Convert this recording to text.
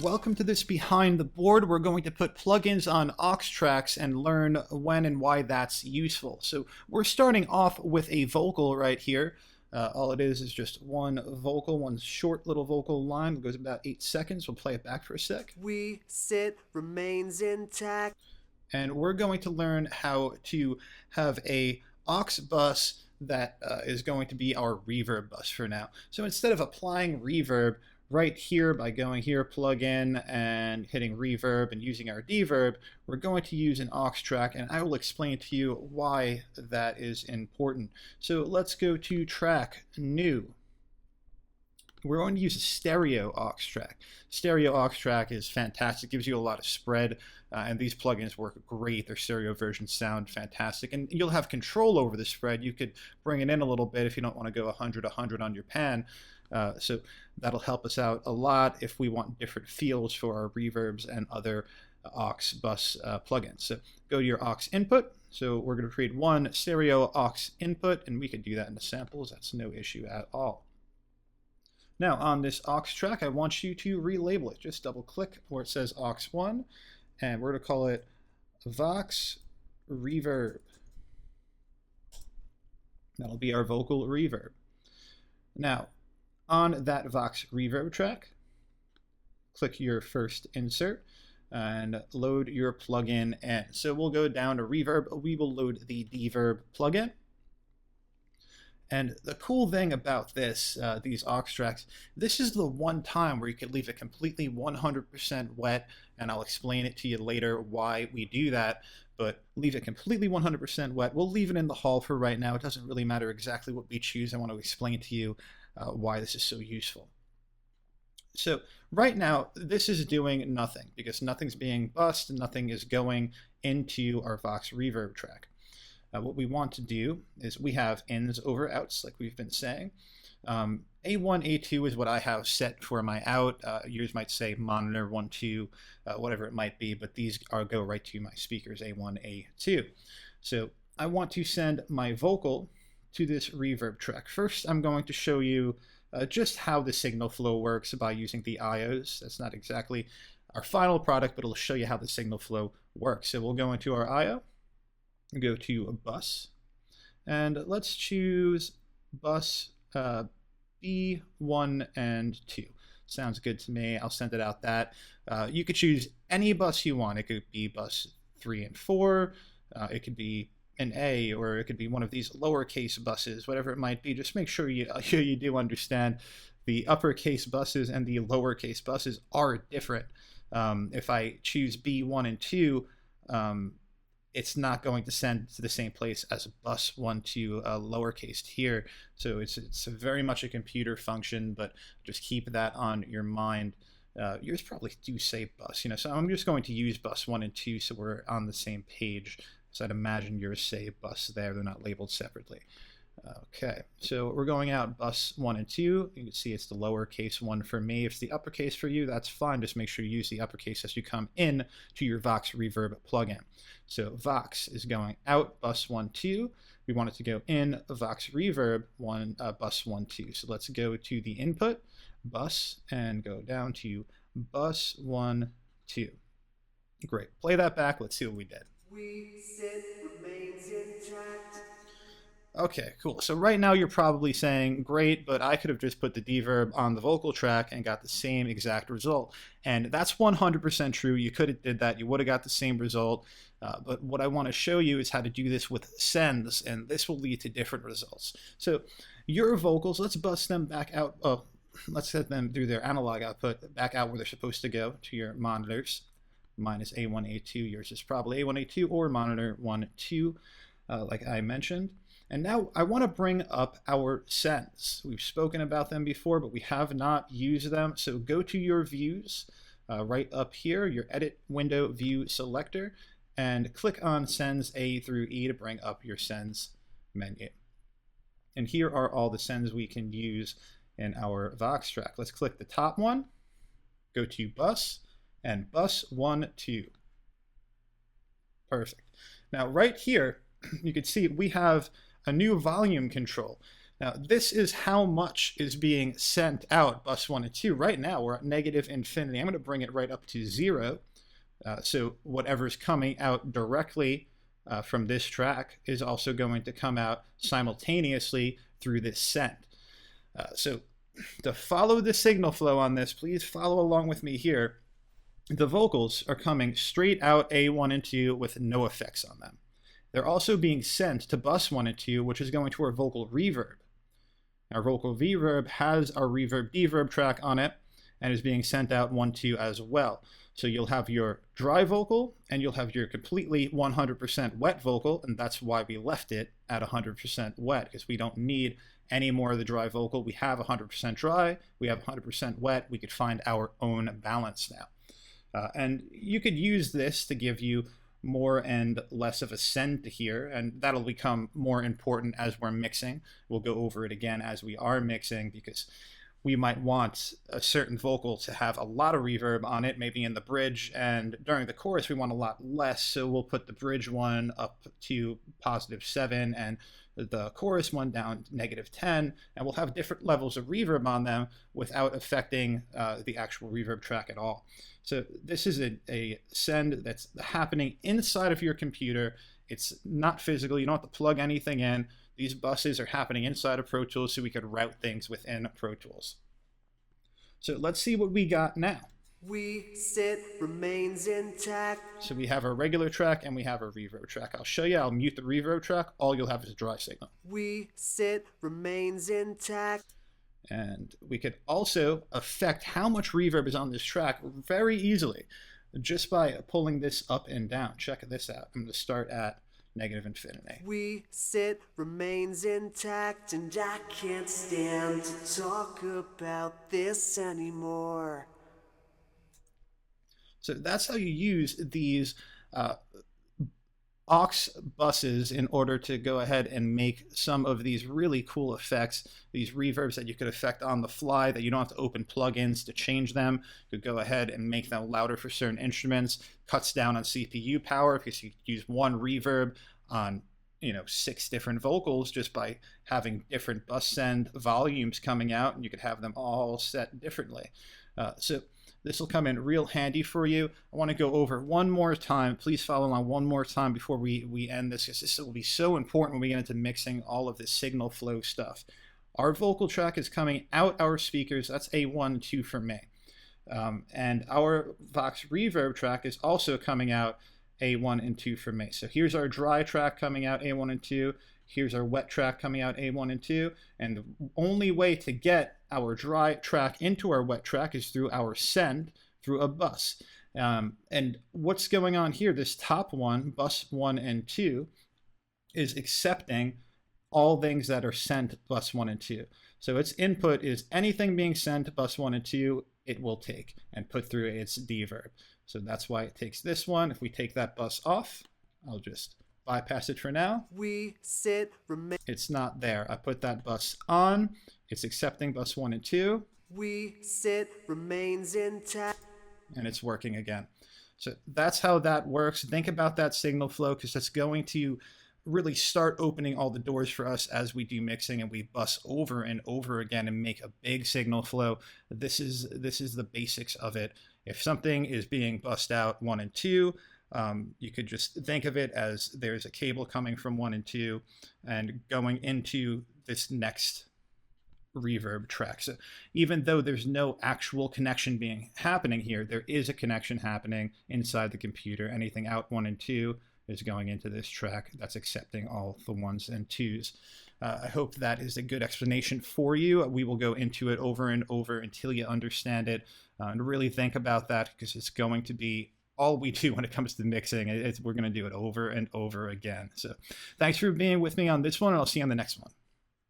welcome to this Behind the Board. We're going to put plugins on aux tracks and learn when and why that's useful. So we're starting off with a vocal right here. All it is just one vocal, one short little vocal line that goes about 8 seconds. We'll play it back for a sec. We sit remains intact. And we're going to learn how to have a aux bus that is going to be our reverb bus for now. So instead of applying reverb right here by going here, plug in, and hitting reverb and using our deverb, we're going to use an aux track, and I will explain to you why that is important. So let's go to track new. We're going to use a stereo aux track. Stereo aux track is fantastic, gives you a lot of spread, and these plugins work great. Their stereo versions sound fantastic, and you'll have control over the spread. You could bring it in a little bit if you don't want to go 100 on your pan. So that'll help us out a lot if we want different feels for our reverbs and other aux bus plugins. So go to your aux input. So we're going to create one stereo aux input, and we can do that in the samples. That's no issue at all. Now on this aux track, I want you to relabel it. Just double click where it says aux1, and we're going to call it Vox Reverb. That'll be our vocal reverb. Now, on that Vox Reverb track, click your first insert and load your plugin in. So we'll go down to reverb. We will load the deverb plugin. And the cool thing about this, these aux tracks, this is the one time where you could leave it completely 100% wet, and I'll explain it to you later why we do that, but leave it completely 100% wet. We'll leave it in the hall for right now. It doesn't really matter exactly what we choose. I want to explain to you why this is so useful. So right now, this is doing nothing because nothing's being bussed and nothing is going into our Vox Reverb track. What we want to do is we have ins over outs, like we've been saying. A1, A2 is what I have set for my out. Yours might say monitor 1, 2, whatever it might be, but these go right to my speakers, A1, A2. So I want to send my vocal to this reverb track. First, I'm going to show you just how the signal flow works by using the IOs. That's not exactly our final product, but it'll show you how the signal flow works. So we'll go into our IO. Go to a bus, and let's choose bus B1 and 2. Sounds good to me. I'll send it out that. You could choose any bus you want. It could be bus 3 and 4. It could be an A, or it could be one of these lowercase buses, whatever it might be. Just make sure you do understand the uppercase buses and the lowercase buses are different. If I choose B1 and 2, it's not going to send to the same place as bus 1 to lowercase here. So it's very much a computer function, but just keep that on your mind. Yours probably do say bus, so I'm just going to use bus 1 and 2 so we're on the same page. So I'd imagine yours say bus there. They're not labeled separately. Okay, so we're going out bus 1 and 2. You can see it's the lowercase one for me. If it's the uppercase for you, that's fine. Just make sure you use the uppercase as you come in to your Vox Reverb plugin. So Vox is going out bus 1, 2. We want it to go in Vox Reverb bus 1, 2. So let's go to the input bus and go down to bus 1, 2. Great. Play that back. Let's see what we did. We sit remains intact. Okay, cool. So right now you're probably saying, great, but I could have just put the deverb on the vocal track and got the same exact result. And that's 100% true. You could have did that. You would have got the same result. But what I want to show you is how to do this with sends, and this will lead to different results. So your vocals, let's bust them back out. Oh, let's set them through their analog output back out where they're supposed to go to your monitors. Mine is A1, A2. Yours is probably A1, A2 or monitor 1, 2, like I mentioned. And now I want to bring up our sends. We've spoken about them before, but we have not used them. So go to your views right up here, your edit window view selector, and click on sends A through E to bring up your sends menu. And here are all the sends we can use in our Vox track. Let's click the top one, go to bus, and bus 1, 2. Perfect. Now right here, you can see we have a new volume control. Now, this is how much is being sent out bus 1 and 2. Right now, we're at negative infinity. I'm going to bring it right up to 0. So whatever's coming out directly from this track is also going to come out simultaneously through this send. So to follow the signal flow on this, please follow along with me here. The vocals are coming straight out A1 and 2 with no effects on them. They're also being sent to bus 1 and 2, which is going to our vocal reverb. Our vocal reverb has our reverb deverb track on it and is being sent out 1, 2 as well. So you'll have your dry vocal and you'll have your completely 100% wet vocal, and that's why we left it at 100% wet, because we don't need any more of the dry vocal. We have 100% dry, we have 100% wet. We could find our own balance now. And you could use this to give you more and less of a send to here, and that'll become more important as we're mixing. We'll go over it again as we are mixing, because we might want a certain vocal to have a lot of reverb on it, maybe in the bridge, and during the chorus we want a lot less, so we'll put the bridge one up to +7 and the chorus one down to -10, and we'll have different levels of reverb on them without affecting the actual reverb track at all. So this is a send that's happening inside of your computer. It's not physical. You don't have to plug anything in. These buses are happening inside of Pro Tools, so we could route things within Pro Tools. So let's see what we got now. We sit remains intact. So we have our regular track and we have our reverb track. I'll show you. I'll mute the reverb track. All you'll have is a dry signal. We sit remains intact. And we could also affect how much reverb is on this track very easily just by pulling this up and down. Check this out. I'm going to start at -infinity. We sit remains intact, and I can't stand to talk about this anymore. So that's how you use these aux buses in order to go ahead and make some of these really cool effects, these reverbs that you could affect on the fly, that you don't have to open plugins to change them. You could go ahead and make them louder for certain instruments, cuts down on CPU power because you use one reverb on 6 different vocals just by having different bus send volumes coming out, and you could have them all set differently. So this will come in real handy for you. I want to go over one more time. Please follow along one more time before we end this, because this will be so important when we get into mixing all of this signal flow stuff. Our vocal track is coming out our speakers. That's A1, 2 for me. And our Vox reverb track is also coming out A1 and 2 for me. So here's our dry track coming out A1 and 2. Here's our wet track coming out A1 and 2. And the only way to get our dry track into our wet track is through our send through a bus. And what's going on here, this top one, bus 1 and 2, is accepting all things that are sent to bus 1 and 2. So its input is anything being sent to bus 1 and 2, it will take and put through its deverb. So that's why it takes this one. If we take that bus off, I'll just bypass it for now. We sit remain. It's not there. I put that bus on. It's accepting bus 1 and 2. We sit remains intact. And it's working again. So that's how that works. Think about that signal flow, because that's going to really start opening all the doors for us as we do mixing and we bus over and over again and make a big signal flow. This is the basics of it. If something is being bussed out 1 and 2, you could just think of it as there's a cable coming from 1 and 2 and going into this next reverb track. So even though there's no actual connection happening here, there is a connection happening inside the computer. Anything out 1 and 2 is going into this track that's accepting all the 1s and 2s. I hope that is a good explanation for you. We will go into it over and over until you understand it, and really think about that, because it's going to be all we do when it comes to mixing. We're going to do it over and over again. So thanks for being with me on this one, and I'll see you on the next one.